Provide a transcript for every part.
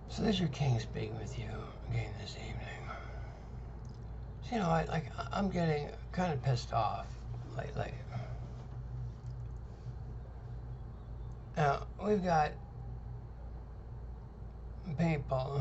So this is your king speaking with you again this evening. So, you know, I'm getting kind of pissed off lately. Now, we've got people,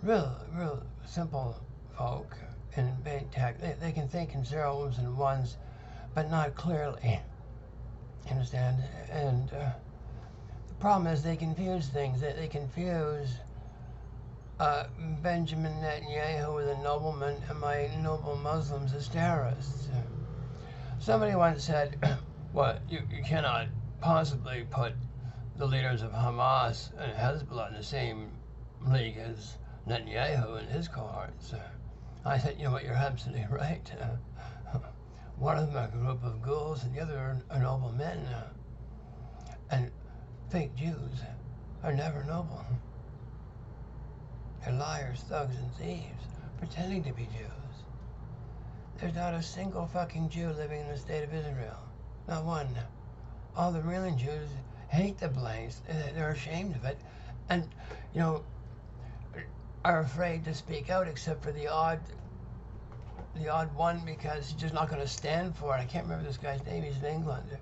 real simple folk in big tech. They can think in zeros and ones, but not clearly. You understand? And the problem is they confuse things. They confuse Benjamin Netanyahu with a nobleman and my noble Muslims as terrorists. Somebody once said, well, you cannot possibly put the leaders of Hamas and Hezbollah in the same league as Netanyahu and his cohorts. I said, you know what, you're absolutely right. One of them are a group of ghouls and the other are noble men. And fake Jews are never noble. They're liars, thugs, and thieves, pretending to be Jews. There's not a single fucking Jew living in the state of Israel. Not one. All the real Jews hate the place. They're ashamed of it. And, you know, are afraid to speak out except for the odd one because he's just not going to stand for it. I can't remember this guy's name. He's in England.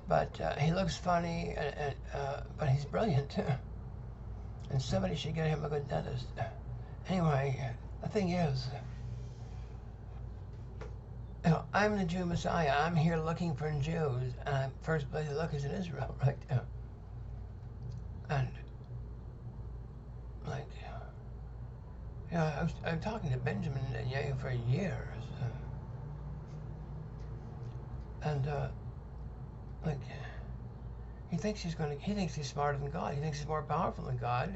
But he looks funny, but he's brilliant. And somebody should get him a good dentist. Anyway, the thing is, you know, I'm the Jew Messiah. I'm here looking for Jews, and first place to look is in Israel, right? And, like, you know, I'm talking to Benjamin Netanyahu for years. And, like, he thinks he's smarter than God. He thinks he's more powerful than God.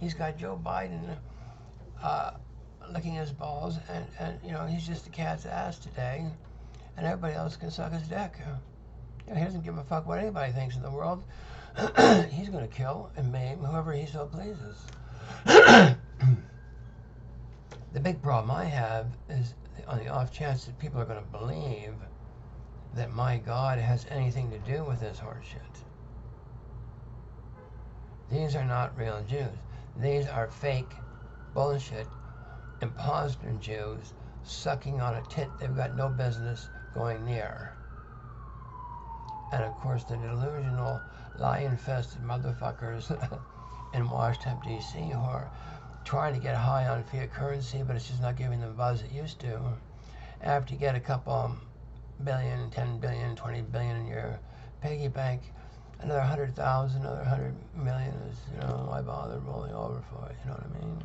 He's got Joe Biden licking his balls, and you know, he's just a cat's ass today, and everybody else can suck his dick. You know, he doesn't give a fuck what anybody thinks in the world. He's going to kill and maim whoever he so pleases. The big problem I have is on the off chance that people are going to believe that my God has anything to do with this horseshit. These are not real Jews. These are fake bullshit imposter Jews sucking on a tit they've got no business going near. And of course the delusional, lie-infested motherfuckers in Washington, D.C. who are trying to get high on fiat currency, but it's just not giving them the buzz it used to. After you get a couple billion, 10 billion, 20 billion in your piggy bank, another 100,000, another 100 million is, you know, why bother rolling over for it, you know what I mean?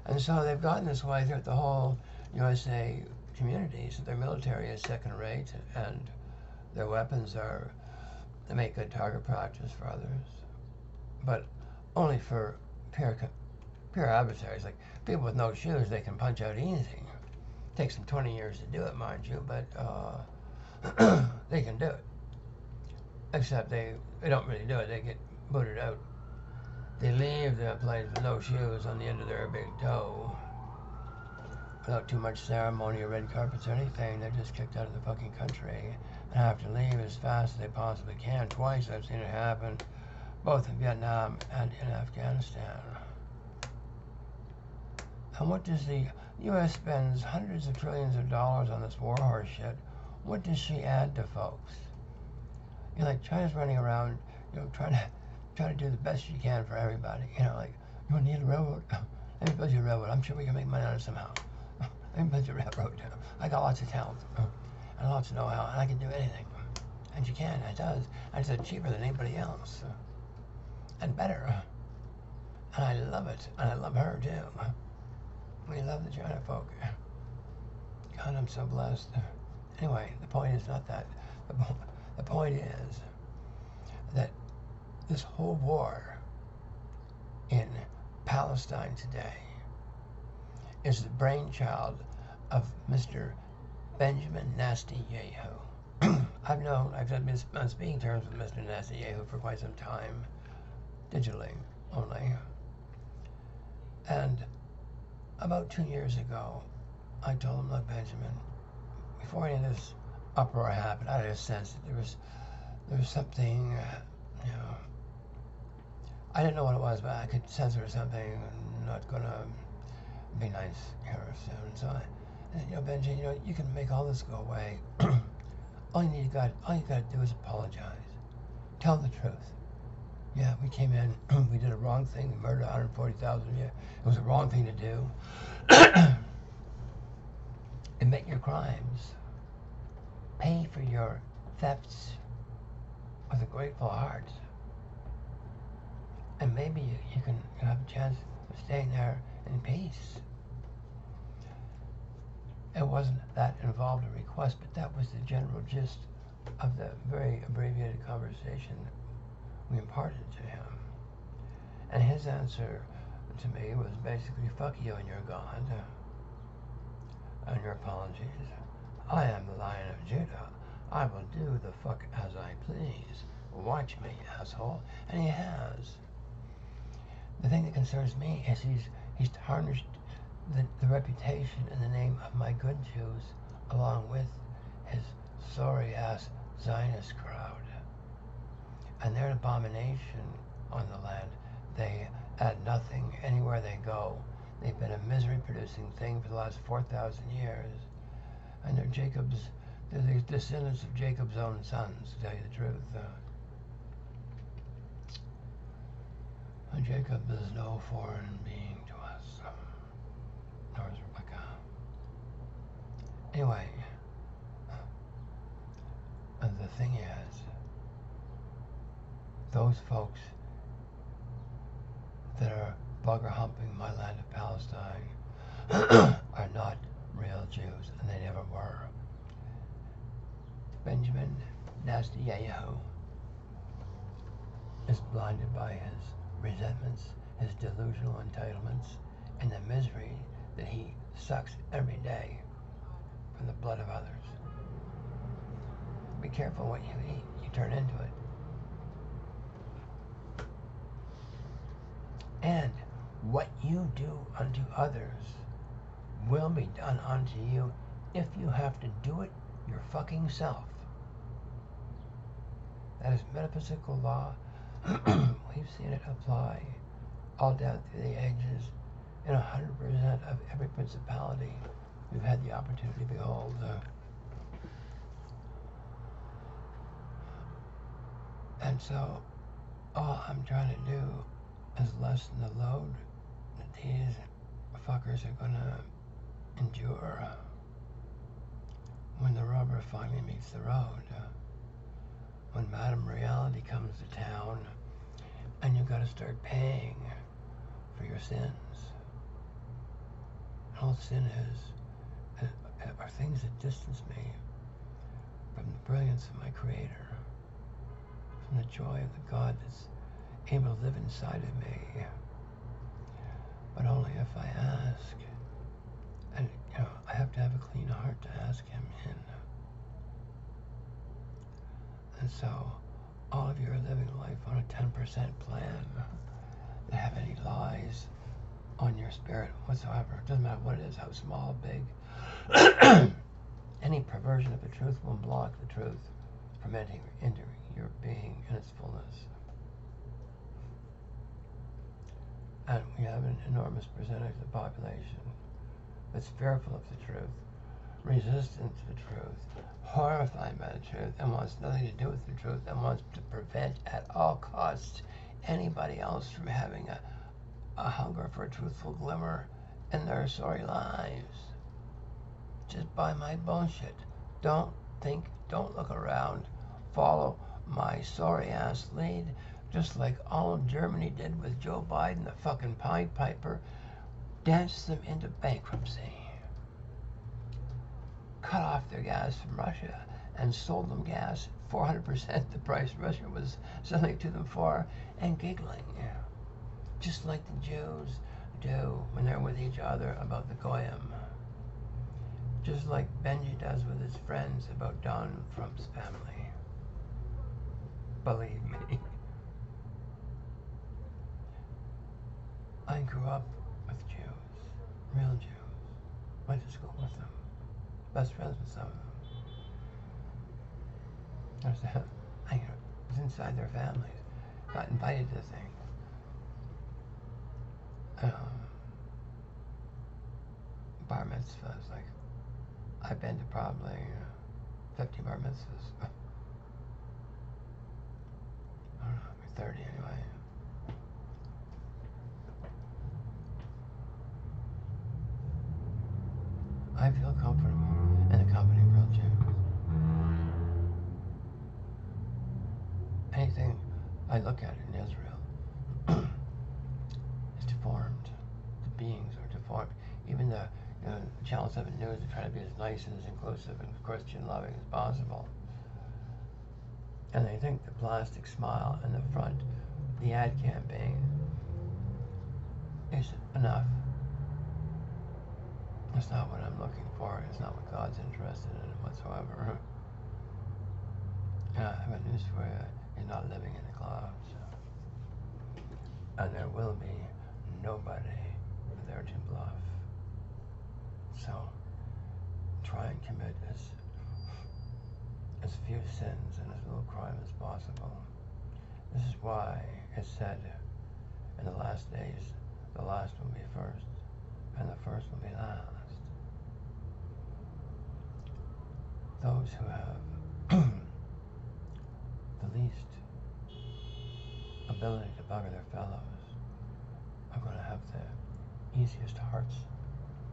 And so they've gotten this way throughout the whole USA community, so their military is second rate, and their weapons are, they make good target practice for others, but only for pure adversaries, like people with no shoes they can punch out easy. It takes them 20 years to do it, mind you, but they can do it. Except they don't really do it, they get booted out. They leave the place with no shoes on the end of their big toe. Without too much ceremony or red carpets or anything, they're just kicked out of the fucking country and have to leave as fast as they possibly can. Twice I've seen it happen, both in Vietnam and in Afghanistan. And what does the U.S. spends hundreds of trillions of dollars on this war horse shit? What does she add to folks? You know, like China's running around, you know, trying to do the best she can for everybody. You know, like, you need a railroad? Let me build you a railroad. I'm sure we can make money on it somehow. Let me build you a railroad. I got lots of talent and lots of know-how, and I can do anything. And she can, it does. And it's cheaper than anybody else. And better. And I love it. And I love her, too. We love the China folk. God, I'm so blessed. Anyway, the point is not that. The point is that this whole war in Palestine today is the brainchild of Mr. Benjamin Netanyahu. I've been on speaking terms with Mr. Netanyahu for quite some time, digitally only. And about 2 years ago, I told him, look, Benjamin, before any of this uproar happened, I had a sense that there was something, you know, I didn't know what it was, but I could sense there was something not gonna be nice here soon. So I said, Benji, you can make all this go away. all you gotta do is apologize. Tell the truth. Yeah, we came in, we did a wrong thing, we murdered 140,000 of you. It was a wrong thing to do. Admit your crimes. Pay for your thefts with a grateful heart. And maybe you can have a chance of staying there in peace. It wasn't that involved a request, but that was the general gist of the very abbreviated conversation we imparted to him. And his answer to me was basically, fuck you and your God, and your apologies. I am the Lion of Judah. I will do the fuck as I please. Watch me, asshole. And he has. The thing that concerns me is he's tarnished the reputation and the name of my good Jews, along with his sorry-ass Zionist crowd. And they're an abomination on the land. They add nothing anywhere they go. They've been a misery-producing thing for the last 4,000 years. And they're the descendants of Jacob's own sons, to tell you the truth. Jacob is no foreign being to us, nor is Rebecca. Anyway, the thing is, those folks that are bugger humping my land of Palestine are not real Jews, and they never were. Benjamin Netanyahu is blinded by his resentments, his delusional entitlements, and the misery that he sucks every day from the blood of others. Be careful what you eat. You turn into it. And what you do unto others will be done unto you if you have to do it your fucking self. That is metaphysical law. We've seen it apply all down through the ages in 100% of every principality we've had the opportunity to behold. And so all I'm trying to do is lessen the load that these fuckers are gonna endure when the rubber finally meets the road. When Madam Reality comes to town and you've got to start paying for your sins. All sin are things that distance me from the brilliance of my Creator, from the joy of the God that's able to live inside of me, but only if I ask. And, I have to have a clean heart to ask Him in. And so, all of you are living life on a 10% plan that have any lies on your spirit whatsoever. It doesn't matter what it is, how small, big. Any perversion of the truth will block the truth from entering your being in its fullness. And we have an enormous percentage of the population that's fearful of the truth, resistant to the truth, horrified by the truth, and wants nothing to do with the truth, and wants to prevent at all costs anybody else from having a hunger for a truthful glimmer in their sorry lives. Just buy my bullshit. Don't think, don't look around. Follow my sorry ass lead, just like all of Germany did with Joe Biden, the fucking Pied Piper. Danced them into bankruptcy. Cut off their gas from Russia and sold them gas 400% the price Russia was selling it to them for, and giggling. Just like the Jews do when they're with each other about the Goyim. Just like Benji does with his friends about Donald Trump's family. Believe me. I grew up with Jews. Real Jews. Went to school with them. Best friends with some of them. I was inside their families. Got invited to things. bar mitzvahs. Like, I've been to probably 50 bar mitzvahs. I don't know, maybe 30 anyway. I feel comfortable in the company of real Jews. Anything I look at in Israel is deformed. The beings are deformed. Even the Channel 7 News, they try to be as nice and as inclusive and Christian loving as possible. And they think the plastic smile in the front, the ad campaign, is enough. It's not what I'm looking for. It's not what God's interested in whatsoever. I have a news for you. You're not living in the clouds. And there will be nobody there to bluff. So try and commit as few sins and as little crime as possible. This is why it's said in the last days, the last will be first, and the first will be last. Those who have the least ability to bugger their fellows are going to have the easiest hearts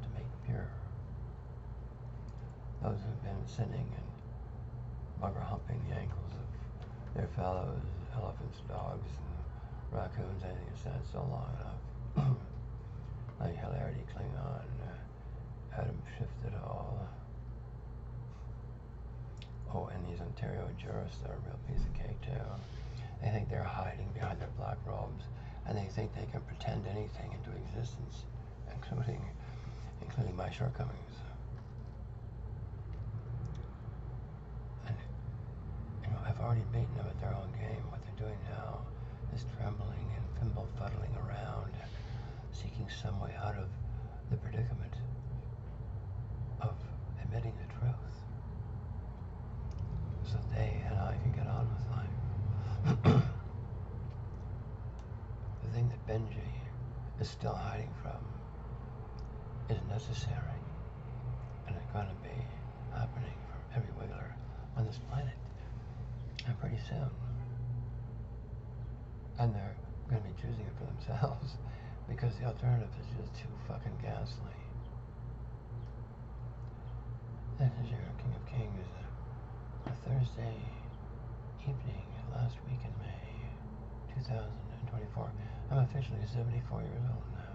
to make pure. Those who've been sinning and bugger humping the ankles of their fellows, elephants, dogs, and raccoons, anything that's said so long enough. Like Hilarity Klingon, Adam shifted all. Oh, and these Ontario jurists are a real piece of cake too. They think they're hiding behind their black robes, and they think they can pretend anything into existence, including my shortcomings. And I've already beaten them at their own game. What they're doing now is trembling and thimble fuddling around, seeking some way out of the predicament of admitting the truth, so they and I can get on with life. The thing that Benji is still hiding from is necessary, and it's going to be happening for every wiggler on this planet, and pretty soon. And they're going to be choosing it for themselves, because the alternative is just too fucking ghastly. This is your King of Kings, a Thursday evening last week in May 2024. I'm officially 74 years old now.